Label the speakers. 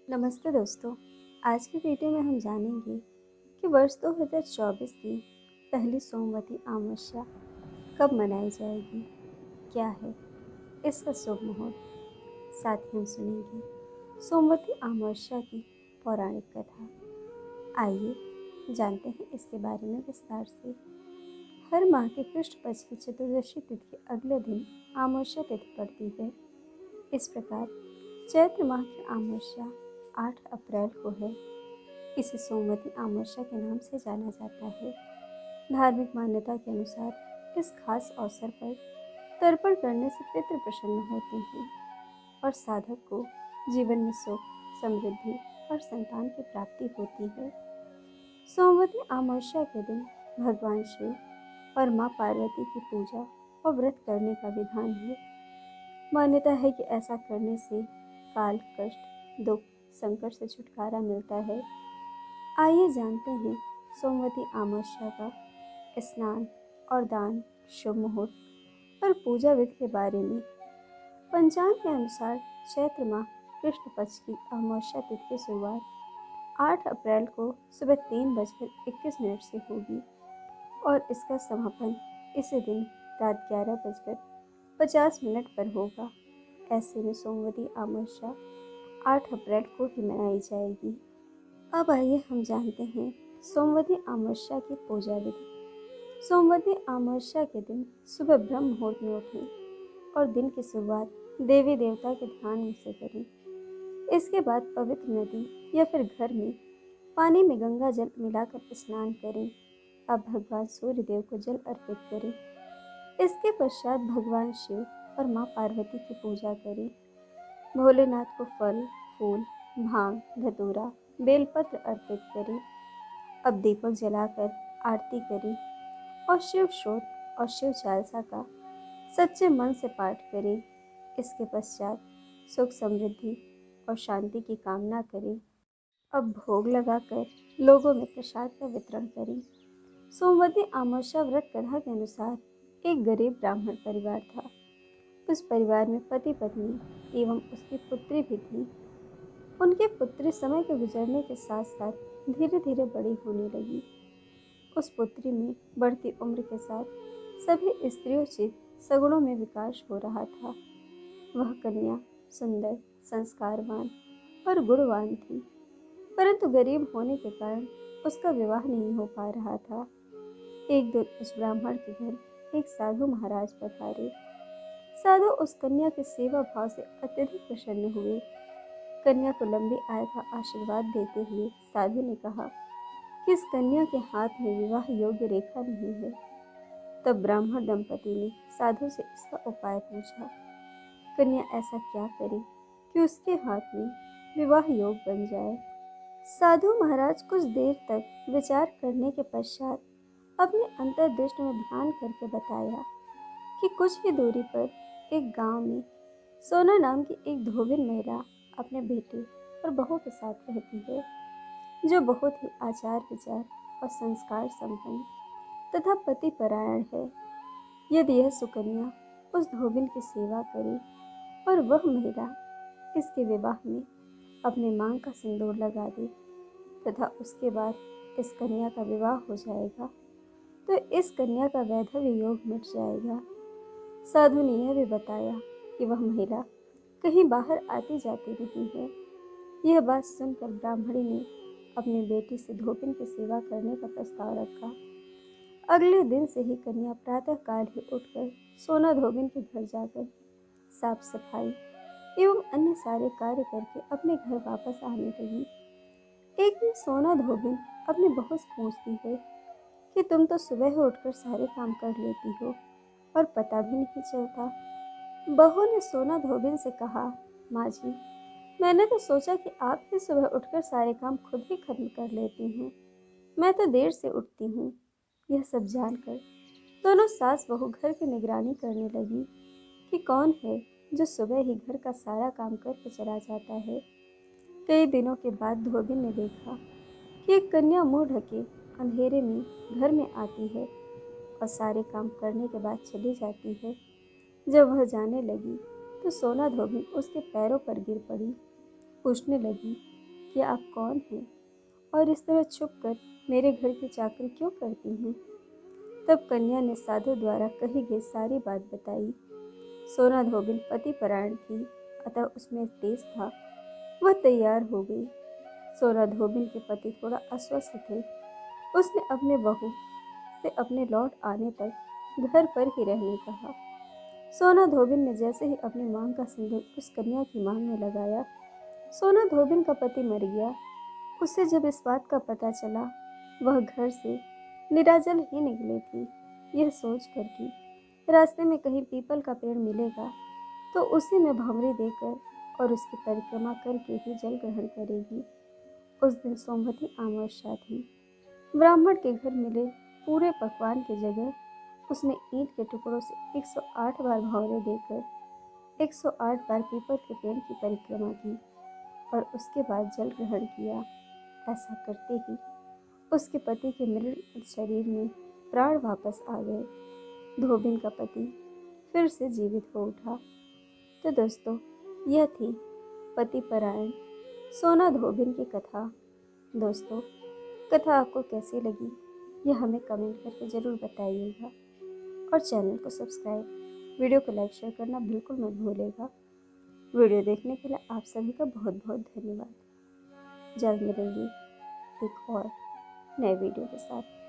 Speaker 1: नमस्ते दोस्तों। आज की वीडियो में हम जानेंगे कि वर्ष 2024 की पहली सोमवती अमावस्या कब मनाई जाएगी, क्या है इसका शुभ मुहूर्त। साथ ही हम सुनेंगे सोमवती अमावस्या की पौराणिक कथा। आइए जानते हैं इसके बारे में विस्तार से। हर माह के कृष्ण पक्ष की चतुर्दशी तिथि के अगले दिन अमावस्या तिथि पड़ती है। इस प्रकार चैत्र माह की अमावस्या 8 अप्रैल को है। इसे सोमवती अमावस्या के नाम से जाना जाता है। धार्मिक मान्यता के अनुसार इस खास अवसर पर तर्पण करने से पितृ प्रसन्न होते हैं और साधक को जीवन में सुख, समृद्धि और संतान की प्राप्ति होती है। सोमवती अमावस्या के दिन भगवान शिव और माँ पार्वती की पूजा और व्रत करने का विधान है। मान्यता है कि ऐसा करने से काल, कष्ट, दुख, संकट से छुटकारा मिलता है। आइए जानते हैं सोमवती अमावस्या का स्नान और दान, शुभ मुहूर्त और पूजा विधि के बारे में। पंचांग के अनुसार चैत्र माह कृष्ण पक्ष की अमावस्या तिथि की शुरुआत 8 अप्रैल को सुबह 3:21 से होगी और इसका समापन इसी दिन रात 11:50 पर होगा। ऐसे में सोमवती अमावस्या 8 अप्रैल को ही मनाई जाएगी। अब आइए हम जानते हैं सोमवती अमावस्या की पूजा विधि। सोमवती अमावस्या के दिन सुबह ब्रह्म मुहूर्त में उठें और दिन की शुरुआत देवी देवता के ध्यान से करें। इसके बाद पवित्र नदी या फिर घर में पानी में गंगा जल मिलाकर स्नान करें। अब भगवान सूर्य देव को जल अर्पित करें। इसके पश्चात भगवान शिव और माँ पार्वती की पूजा करें। भोलेनाथ को फल, फूल, भांग, धतूरा, बेलपत्र अर्पित करें। अब दीपक जलाकर आरती करें और शिव स्तोत्र और शिव चालीसा का सच्चे मन से पाठ करें। इसके पश्चात सुख, समृद्धि और शांति की कामना करें। अब भोग लगाकर लोगों में प्रसाद का वितरण करें। सोमवती अमावस्या व्रत कथा के अनुसार एक गरीब ब्राह्मण परिवार था। उस परिवार में पति, पत्नी एवं उसकी पुत्री भी थी। उनकी पुत्री समय के गुजरने के साथ साथ धीरे धीरे बड़ी होने लगी। उस पुत्री में बढ़ती उम्र के साथ सभी स्त्रियोचित सगुणों में विकास हो रहा था। वह कन्या सुंदर, संस्कारवान और गुणवान थी, परंतु गरीब होने के कारण उसका विवाह नहीं हो पा रहा था। एक दिन उस ब्राह्मण के घर एक साधु महाराज पधारे। साधु उस कन्या के सेवा भाव से अत्यधिक प्रसन्न हुए। कन्या को लंबी आयु का आशीर्वाद देते हुए साधु ने कहा कि इस कन्या के हाथ में विवाह योग्य रेखा नहीं है। तब ब्राह्मण दंपति ने साधु से इसका उपाय पूछा। कन्या ऐसा क्या करे कि उसके हाथ में विवाह योग बन जाए। साधु महाराज कुछ देर तक विचार करने के पश्चात अपने अंतर्दृष्टि में ध्यान करके बताया कि कुछ ही दूरी पर एक गांव में सोना नाम की एक धोबिन महिला अपने बेटे और बहू के साथ रहती है, जो बहुत ही आचार विचार और संस्कार संपन्न तथा पति परायण है। यदि यह सुकन्या उस धोबिन की सेवा करे और वह महिला इसके विवाह में अपने मांग का सिंदूर लगा दे तथा उसके बाद इस कन्या का विवाह हो जाएगा, तो इस कन्या का वैधव्य योग मिट जाएगा। साधु ने यह भी बताया कि वह महिला कहीं बाहर आती जाती नहीं है। यह बात सुनकर ब्राह्मणी ने अपनी बेटी से धोबिन की सेवा करने का प्रस्ताव रखा। अगले दिन से ही कन्या प्रातःकाल ही उठकर सोना धोबिन के घर जाकर साफ सफाई एवं अन्य सारे कार्य करके अपने घर वापस आने लगी। एक दिन सोना धोबिन अपनी बहू से पूछती है कि तुम तो सुबह ही उठकर सारे काम कर लेती हो और पता भी नहीं चलता। बहू ने सोना धोबिन से कहा, माँ जी, मैंने तो सोचा कि आप ही सुबह उठकर सारे काम खुद ही खत्म कर लेती हैं। मैं तो देर से उठती हूँ। यह सब जानकर दोनों सास बहू घर की निगरानी करने लगी कि कौन है जो सुबह ही घर का सारा काम करके चला जाता है। कई दिनों के बाद धोबिन ने देखा कि एक कन्या मुंह ढके अंधेरे में घर में आती है और सारे काम करने के बाद चली जाती है। जब वह जाने लगी तो सोना धोबिन उसके पैरों पर गिर पड़ी। पूछने लगी कि आप कौन हैं और इस तरह छुप कर मेरे घर की चाकरी क्यों करती हैं। तब कन्या ने साधु द्वारा कही गई सारी बात बताई। सोना धोबिन पति परायण थी, अतः उसमें तेज था। वह तैयार हो गई। सोना धोबिन के पति थोड़ा अस्वस्थ थे। उसने अपने बहू से अपने लौट आने तक घर पर ही रहने कहा। सोना धोबिन ने जैसे ही अपनी मांग का सिंदूर उस कन्या की मांग में लगाया, सोना धोबिन का पति मर गया। उसे जब इस बात का पता चला, वह घर से निराजल ही निकली थी, यह सोच कर कि रास्ते में कहीं पीपल का पेड़ मिलेगा तो उसी में भंवरी देकर और उसकी परिक्रमा करके ही जल ग्रहण करेगी। उस दिन सोमवती अमावस्या थी। ब्राह्मण के घर मिले पूरे पकवान की जगह उसने ईंट के टुकड़ों से 108 बार भंवरे देकर 108 बार पीपल के पेड़ की परिक्रमा की और उसके बाद जल ग्रहण किया। ऐसा करते ही उसके पति के मृत शरीर में प्राण वापस आ गए। धोबिन का पति फिर से जीवित हो उठा। तो दोस्तों, यह थी पति परायण सोना धोबिन की कथा। दोस्तों, कथा आपको कैसी लगी यह हमें कमेंट करके ज़रूर बताइएगा और चैनल को सब्सक्राइब, वीडियो को लाइक शेयर करना बिल्कुल मत भूलिएगा। वीडियो देखने के लिए आप सभी का बहुत बहुत धन्यवाद। जल्द मिलेंगे एक और नए वीडियो के साथ।